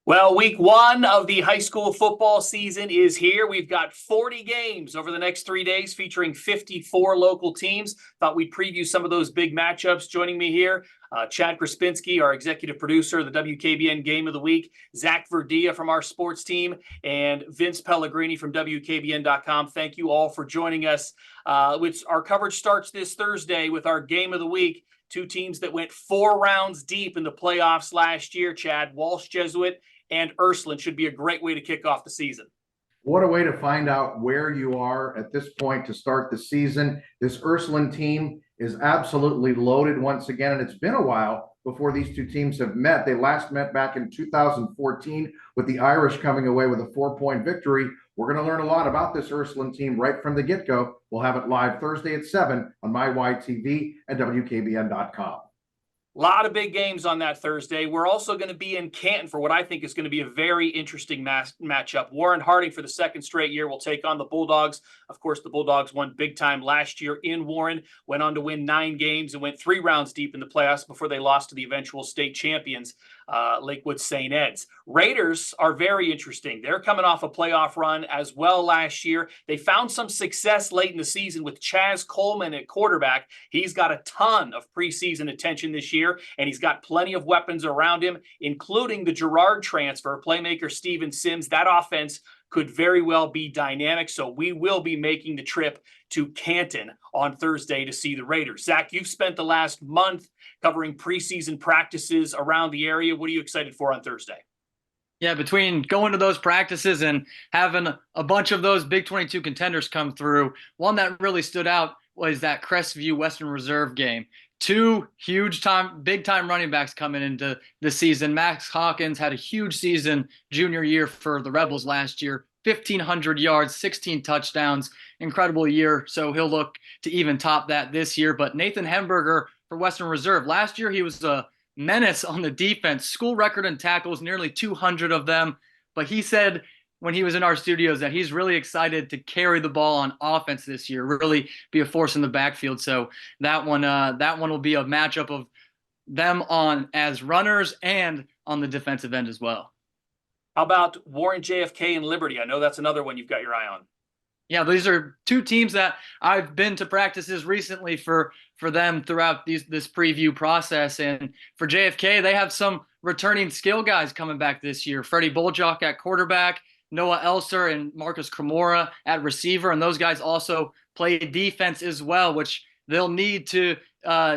Well, week one of the high school football season is here. We've got 40 games over the next 3 days featuring 54 local teams. Thought we'd preview some of those big matchups. Joining me here, Chad Krispinski, our executive producer of the WKBN Game of the Week, Zach Verdia from our sports team, and Vince Pellegrini from WKBN.com. Thank you all for joining us. Our coverage starts this Thursday with our Game of the Week. Two teams that went 4 rounds deep in the playoffs last year, Chad. Walsh Jesuit and Ursuline should be a great way to kick off the season. What a way to find out where you are at this point to start the season. This Ursuline team is absolutely loaded once again, and it's been a while before these two teams have met. They last met back in 2014 with the Irish coming away with a 4-point victory. We're going to learn a lot about this Ursuline team right from the get-go. We'll have it live Thursday at 7 on MyYTV and WKBN.com. A lot of big games on that Thursday. We're also going to be in Canton for what I think is going to be a very interesting matchup. Warren Harding, for the second straight year, will take on the Bulldogs. Of course, the Bulldogs won big time last year in Warren, went on to win 9 games and went 3 rounds deep in the playoffs before they lost to the eventual state champions, Lakewood St. Ed's. Raiders are very interesting. They're coming off a playoff run as well last year. They found some success late in the season with Chaz Coleman at quarterback. He's got a ton of preseason attention this year, and he's got plenty of weapons around him, including the Girard transfer, playmaker Steven Sims. That offense could very well be dynamic, so we will be making the trip to Canton on Thursday to see the Raiders. Zach, you've spent the last month covering preseason practices around the area. What are you excited for on Thursday? Yeah, between going to those practices and having a bunch of those Big 22 contenders come through, one that really stood out was that Crestview Western Reserve game. 2 big time running backs coming into the season. Max Hawkins had a huge season junior year for the Rebels last year. 1,500 yards, 16 touchdowns, incredible year. So he'll look to even top that this year. But Nathan Hemberger for Western Reserve. Last year he was a menace on the defense. School record in tackles, nearly 200 of them. But he said when he was in our studios that he's really excited to carry the ball on offense this year, really be a force in the backfield. So that one will be a matchup of them on as runners and on the defensive end as well. How about Warren JFK and Liberty? I know that's another one you've got your eye on. Yeah, these are 2 teams that I've been to practices recently for them throughout this preview process. And for JFK, they have some returning skill guys coming back this year. Freddie Boljock at quarterback, Noah Elser and Marcus Cremora at receiver, and those guys also play defense as well, which they'll need to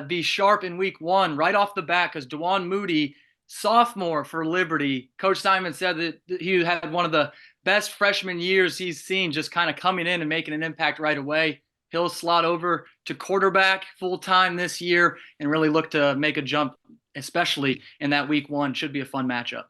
be sharp in week 1 right off the bat because DeJuan Moody, sophomore for Liberty, Coach Simon said that he had one of the best freshman years he's seen, just kind of coming in and making an impact right away. He'll slot over to quarterback full-time this year and really look to make a jump, especially in that week 1. Should be a fun matchup.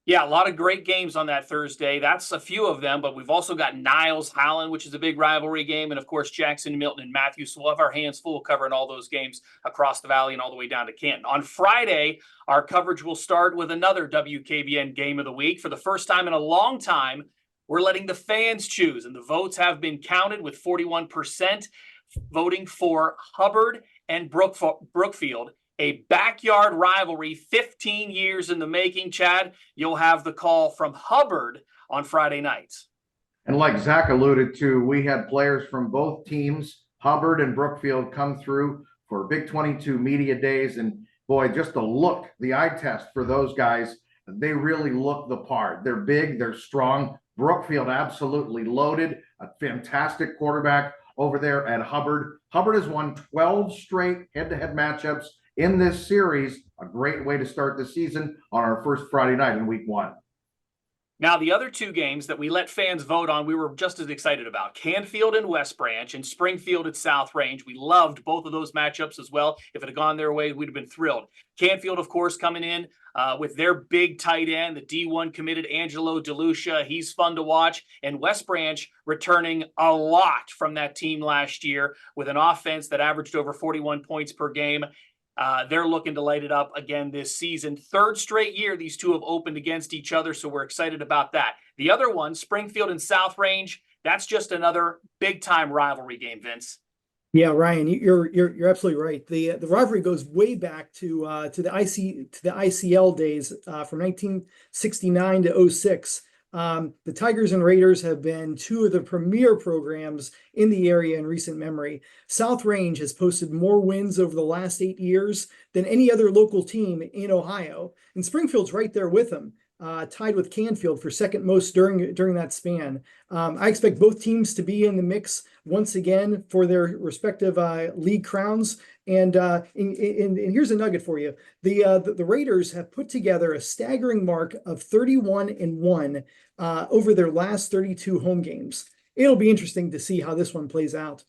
Yeah, a lot of great games on that Thursday. That's a few of them, but we've also got Niles Holland, which is a big rivalry game, and of course Jackson, Milton, and Matthews. So we'll have our hands full covering all those games across the valley and all the way down to Canton. On Friday, our coverage will start with another WKBN Game of the Week. For the first time in a long time, we're letting the fans choose, and the votes have been counted with 41% voting for Hubbard and Brookfield. A backyard rivalry, 15 years in the making. Chad, you'll have the call from Hubbard on Friday nights. And like Zach alluded to, we had players from both teams, Hubbard and Brookfield, come through for Big 22 Media Days. And boy, just the look, the eye test for those guys, they really look the part. They're big, they're strong. Brookfield absolutely loaded, a fantastic quarterback over there at Hubbard. Hubbard has won 12 straight head-to-head matchups in this series. A great way to start the season on our first Friday night in week 1. Now, the other 2 games that we let fans vote on, we were just as excited about. Canfield and West Branch and Springfield at South Range. We loved both of those matchups as well. If it had gone their way, we'd have been thrilled. Canfield, of course, coming in with their big tight end, the D1 committed Angelo DeLucia. He's fun to watch. And West Branch returning a lot from that team last year with an offense that averaged over 41 points per game. They're looking to light it up again this season. 3rd straight year these two have opened against each other, so we're excited about that. The other one, Springfield and South Range, that's just another big-time rivalry game, Vince. Yeah, Ryan, you're absolutely right. The rivalry goes way back to the ICL days from 1969 to '06. The Tigers and Raiders have been two of the premier programs in the area in recent memory. South Range has posted more wins over the last 8 years than any other local team in Ohio, and Springfield's right there with them, tied with Canfield for second most during that span. I expect both teams to be in the mix once again for their respective league crowns. And here's a nugget for you: the Raiders have put together a staggering mark of 31-1 over their last 32 home games. It'll be interesting to see how this one plays out.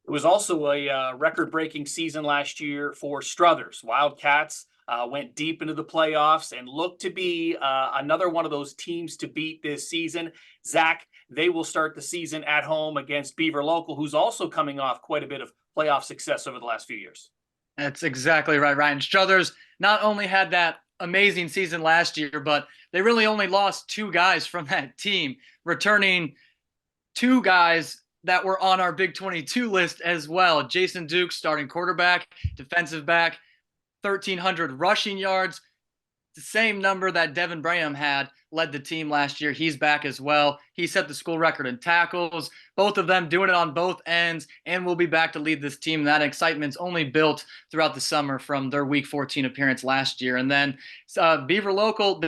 It was also a record-breaking season last year for Struthers. Wildcats went deep into the playoffs and look to be another one of those teams to beat this season. Zach, they will start the season at home against Beaver Local, who's also coming off quite a bit of playoff success over the last few years. That's exactly right, Ryan. Struthers not only had that amazing season last year, but they really only lost two guys from that team, returning two guys that were on our Big 22 list as well. Jason Duke, starting quarterback, defensive back, 1,300 rushing yards, the same number that Devin Braham had, led the team last year. He's back as well. He set the school record in tackles, both of them doing it on both ends, and will be back to lead this team. That excitement's only built throughout the summer from their Week 14 appearance last year. And then Beaver Local,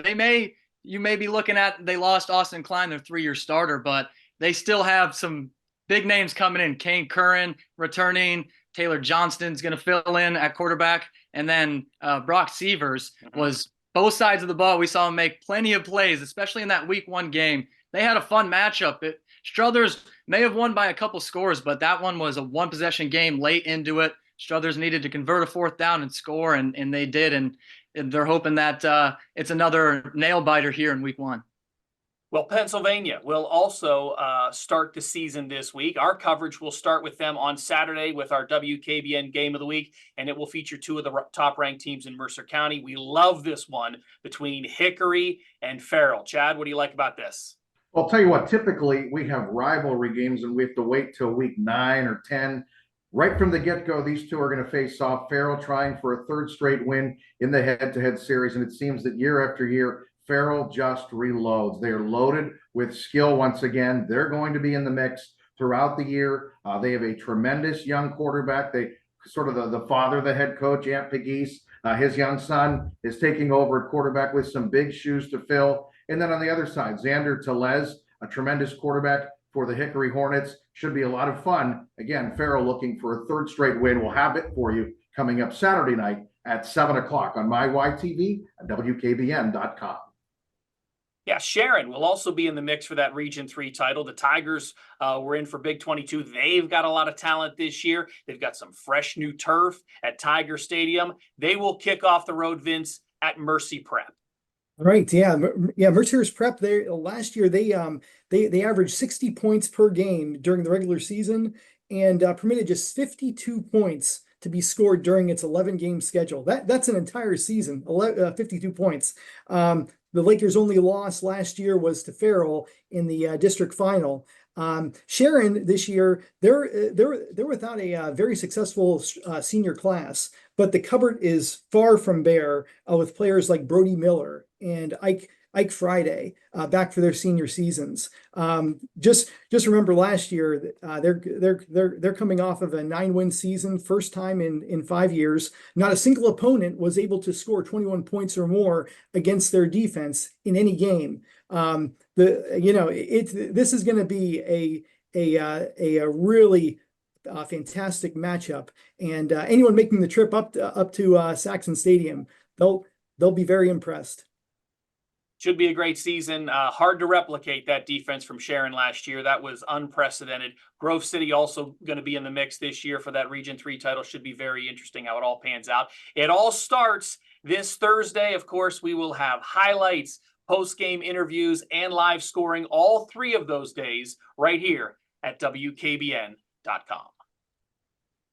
you may be looking at, they lost Austin Klein, their 3-year starter, but they still have some big names coming in. Kane Curran returning. Taylor Johnston's going to fill in at quarterback. And then Brock Sievers was both sides of the ball. We saw him make plenty of plays, especially in that Week 1 game. They had a fun matchup. Struthers may have won by a couple scores, but that one was a one-possession game late into it. Struthers needed to convert a 4th down and score, and they did. And they're hoping that it's another nail-biter here in Week 1. Well, Pennsylvania will also start the season this week. Our coverage will start with them on Saturday with our WKBN Game of the Week, and it will feature two of the top-ranked teams in Mercer County. We love this one between Hickory and Farrell. Chad, what do you like about this? I'll tell you what, typically we have rivalry games and we have to wait till week 9 or 10. Right from the get-go, these two are going to face off. Farrell trying for a 3rd straight win in the head-to-head series, and it seems that year after year, Farrell just reloads. They're loaded with skill once again. They're going to be in the mix throughout the year. They have a tremendous young quarterback. They sort of the father, the head coach, Ant Pegues, his young son is taking over at quarterback with some big shoes to fill. And then on the other side, Xander Telez, a tremendous quarterback for the Hickory Hornets. Should be a lot of fun. Again, Farrell looking for a 3rd straight win. We'll have it for you coming up Saturday night at 7 o'clock on MyYTV at WKBN.com. Yeah, Sharon will also be in the mix for that Region 3 title. The Tigers were in for Big 22. They've got a lot of talent this year. They've got some fresh new turf at Tiger Stadium. They will kick off the road, Vince, at Mercy Prep. Right. Yeah. Mercyhurst Prep. Last year they averaged 60 points per game during the regular season and permitted just 52 points to be scored during its 11-game schedule. That's an entire season. 52 points. The Lakers' only loss last year was to Farrell in the district final. Sharon this year, they're without a very successful senior class, but the cupboard is far from bare with players like Brody Miller and Ike Friday back for their senior seasons. Just remember last year they're coming off of a 9-win season, first time in 5 years. Not a single opponent was able to score 21 points or more against their defense in any game. This is going to be a really fantastic matchup, and anyone making the trip up to Saxon Stadium, they'll be very impressed. Should be a great season. Hard to replicate that defense from Sharon last year. That was unprecedented. Grove City also going to be in the mix this year for that Region 3 title. Should be very interesting how it all pans out. It all starts this Thursday. Of course, we will have highlights, post-game interviews, and live scoring all 3 of those days right here at WKBN.com.